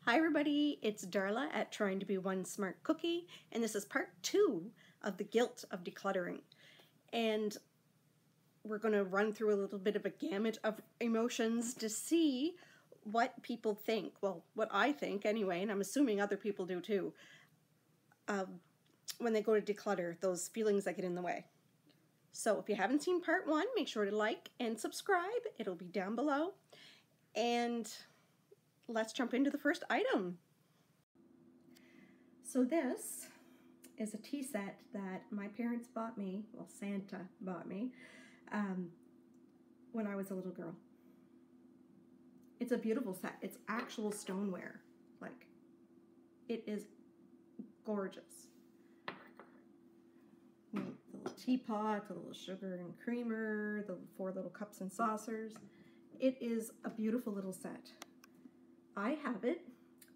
Hi everybody, it's Darla at Trying to Be One Smart Cookie, and this is part 2 of the guilt of decluttering. And we're going to run through a little bit of a gamut of emotions to see what people think. Well, what I think anyway, and I'm assuming other people do too, when they go to declutter, those feelings that get in the way. So if you haven't seen part 1, make sure to like and subscribe. It'll be down below. And let's jump into the first item. So this is a tea set that my parents bought me, well, Santa bought me, when I was a little girl. It's a beautiful set. It's actual stoneware. Like, it is gorgeous. The little teapot, the little sugar and creamer, the 4 little cups and saucers. It is a beautiful little set. I have it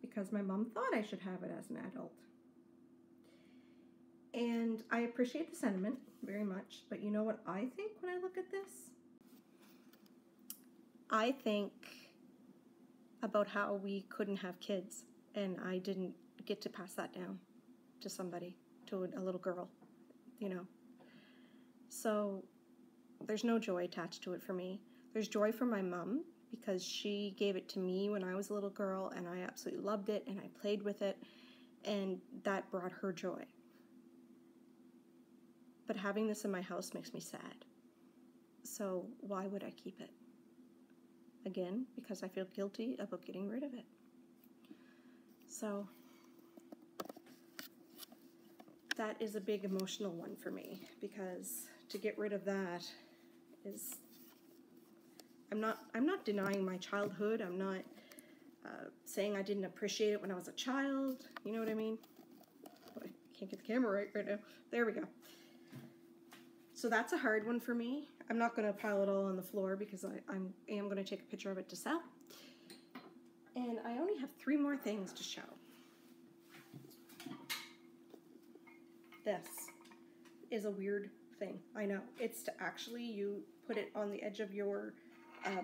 because my mom thought I should have it as an adult. And I appreciate the sentiment very much, but you know what I think when I look at this? I think about how we couldn't have kids and I didn't get to pass that down to somebody, to a little girl, you know. So there's no joy attached to it for me. There's joy for my mom because she gave it to me when I was a little girl and I absolutely loved it and I played with it and that brought her joy. But having this in my house makes me sad. So why would I keep it? Again, because I feel guilty about getting rid of it. So that is a big emotional one for me because to get rid of that is, I'm not denying my childhood. I'm not saying I didn't appreciate it when I was a child. You know what I mean? Oh, I can't get the camera right now. There we go. So that's a hard one for me. I'm not going to pile it all on the floor because I am going to take a picture of it to sell. And I only have 3 more things to show. This is a weird thing. I know. It's to actually, you put it on the edge of your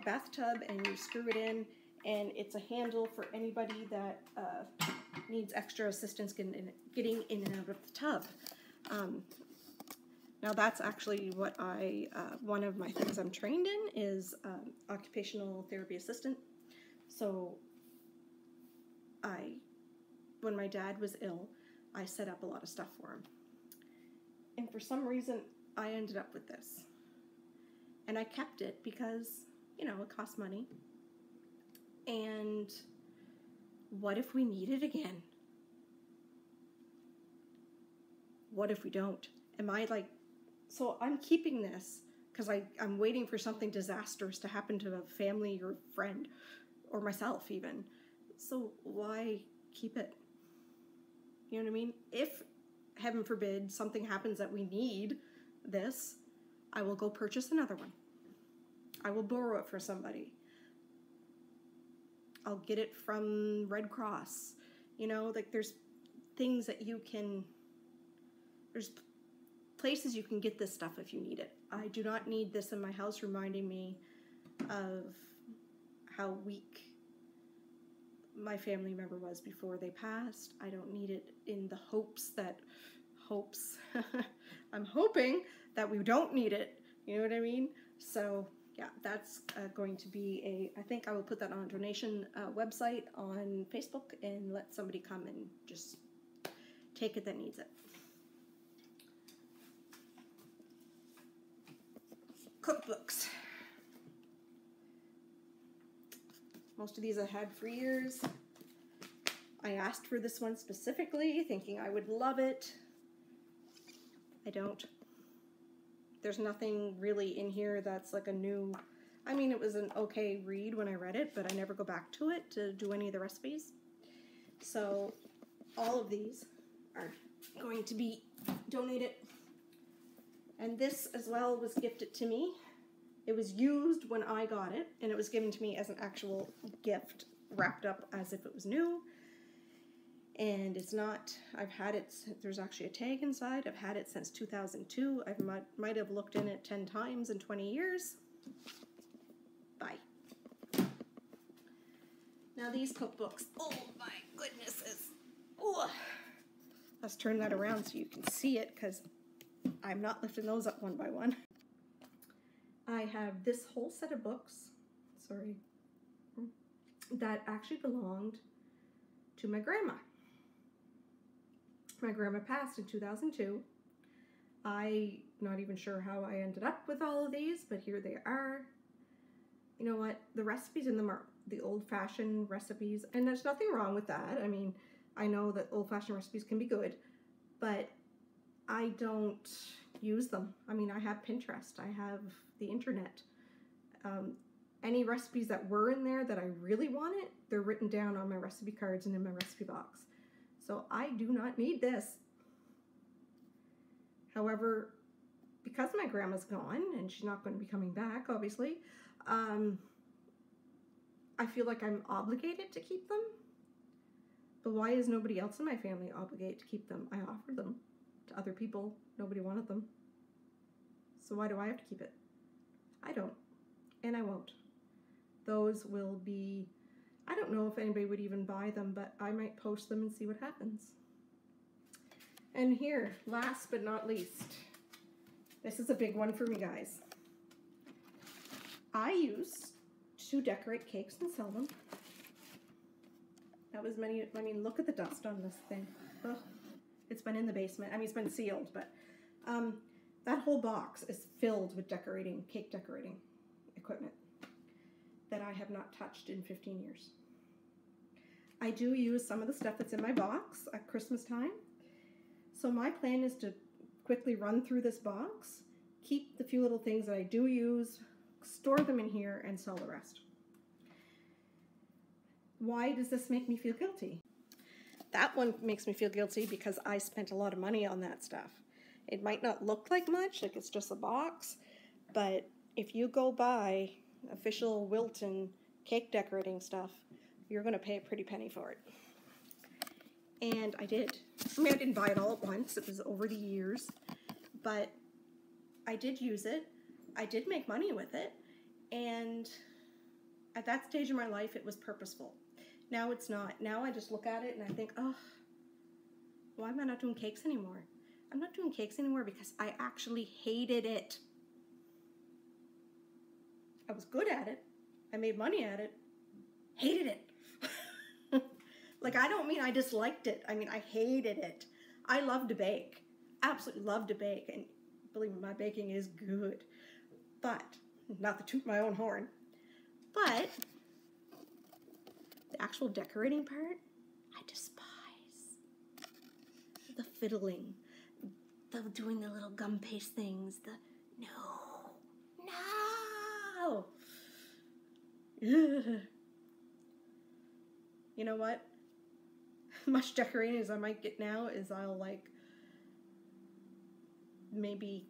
bathtub and you screw it in, and it's a handle for anybody that needs extra assistance getting in and out of the tub. Now that's actually what one of my things I'm trained in is occupational therapy assistant. So when my dad was ill, I set up a lot of stuff for him. And for some reason, I ended up with this. And I kept it because, you know, it costs money. And what if we need it again? What if we don't? Am I like, so I'm keeping this because I'm waiting for something disastrous to happen to a family or friend or myself even. So why keep it? You know what I mean? If, heaven forbid, something happens that we need this, I will go purchase another one. I will borrow it for somebody. I'll get it from Red Cross. You know, like there's things that you can, there's places you can get this stuff if you need it. I do not need this in my house reminding me of how weak my family member was before they passed. I don't need it in the I'm hoping that we don't need it. You know what I mean? So yeah, that's going to be I think I will put that on a donation website on Facebook and let somebody come and just take it that needs it. Cookbooks. Most of these I had for years. I asked for this one specifically, thinking I would love it. I don't. There's nothing really in here that's like a new, I mean, it was an okay read when I read it, but I never go back to it to do any of the recipes. So all of these are going to be donated. And this as well was gifted to me. It was used when I got it, and it was given to me as an actual gift, wrapped up as if it was new. And it's not, I've had it, there's actually a tag inside. I've had it since 2002. I might have looked in it 10 times in 20 years. Bye. Now these cookbooks, oh my goodnesses. Oh. Let's turn that around so you can see it, because I'm not lifting those up one by one. I have this whole set of books, sorry, that actually belonged to my grandma. My grandma passed in 2002. I'm not even sure how I ended up with all of these, but here they are. You know what? The recipes in them are the old-fashioned recipes, and there's nothing wrong with that. I mean, I know that old-fashioned recipes can be good, but I don't use them. I mean, I have Pinterest, I have the internet. Any recipes that were in there that I really wanted, they're written down on my recipe cards and in my recipe box. So I do not need this. However, because my grandma's gone and she's not going to be coming back, obviously, I feel like I'm obligated to keep them. But why is nobody else in my family obligated to keep them? I offered them to other people. Nobody wanted them. So why do I have to keep it? I don't. And I won't. Those will be, I don't know if anybody would even buy them, but I might post them and see what happens. And here, last but not least, this is a big one for me, guys. I used to decorate cakes and sell them. That was many, I mean, look at the dust on this thing. Ugh. It's been in the basement. I mean, it's been sealed, but that whole box is filled with decorating, cake decorating equipment that I have not touched in 15 years. I do use some of the stuff that's in my box at Christmas time. So my plan is to quickly run through this box, keep the few little things that I do use, store them in here, and sell the rest. Why does this make me feel guilty? That one makes me feel guilty because I spent a lot of money on that stuff. It might not look like much, like it's just a box, but if you go buy official Wilton cake decorating stuff, you're going to pay a pretty penny for it. And I did. I mean, I didn't buy it all at once. It was over the years. But I did use it. I did make money with it. And at that stage in my life, it was purposeful. Now it's not. Now I just look at it and I think, oh, why am I not doing cakes anymore? I'm not doing cakes anymore because I actually hated it. I was good at it. I made money at it. Hated it. Like, I don't mean I disliked it. I mean, I hated it. I love to bake. Absolutely love to bake. And believe me, my baking is good. But, not to toot my own horn, but the actual decorating part, I despise. The fiddling, the doing the little gum paste things, no. Ugh. You know what? Much decorating as I might get now is I'll like maybe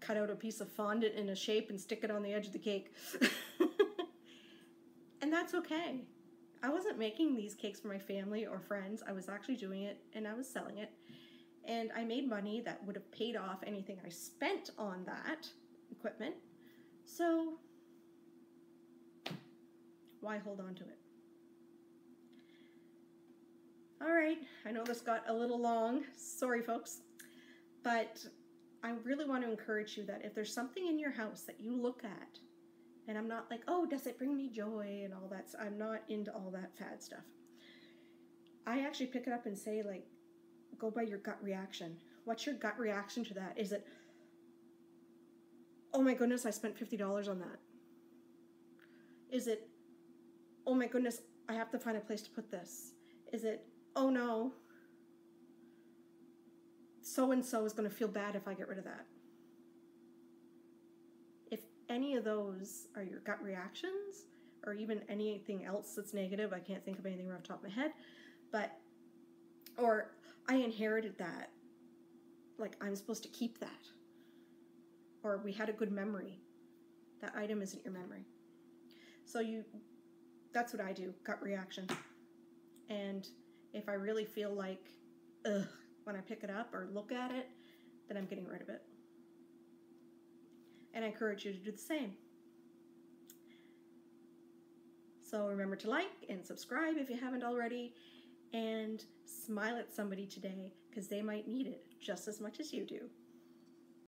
cut out a piece of fondant in a shape and stick it on the edge of the cake. And that's okay. I wasn't making these cakes for my family or friends. I was actually doing it and I was selling it. And I made money that would have paid off anything I spent on that equipment. So why hold on to it? All right, I know this got a little long. Sorry, folks. But I really want to encourage you that if there's something in your house that you look at, and I'm not like, oh, does it bring me joy and all that. I'm not into all that fad stuff. I actually pick it up and say, like, go by your gut reaction. What's your gut reaction to that? Is it, oh my goodness, I spent $50 on that? Is it, oh my goodness, I have to find a place to put this? Is it, oh no, so-and-so is going to feel bad if I get rid of that? If any of those are your gut reactions, or even anything else that's negative, I can't think of anything right off the top of my head, but, or I inherited that, like I'm supposed to keep that, or we had a good memory, that item isn't your memory. So that's what I do, gut reaction. And if I really feel like, ugh, when I pick it up or look at it, then I'm getting rid of it. And I encourage you to do the same. So remember to like and subscribe if you haven't already, and smile at somebody today because they might need it just as much as you do.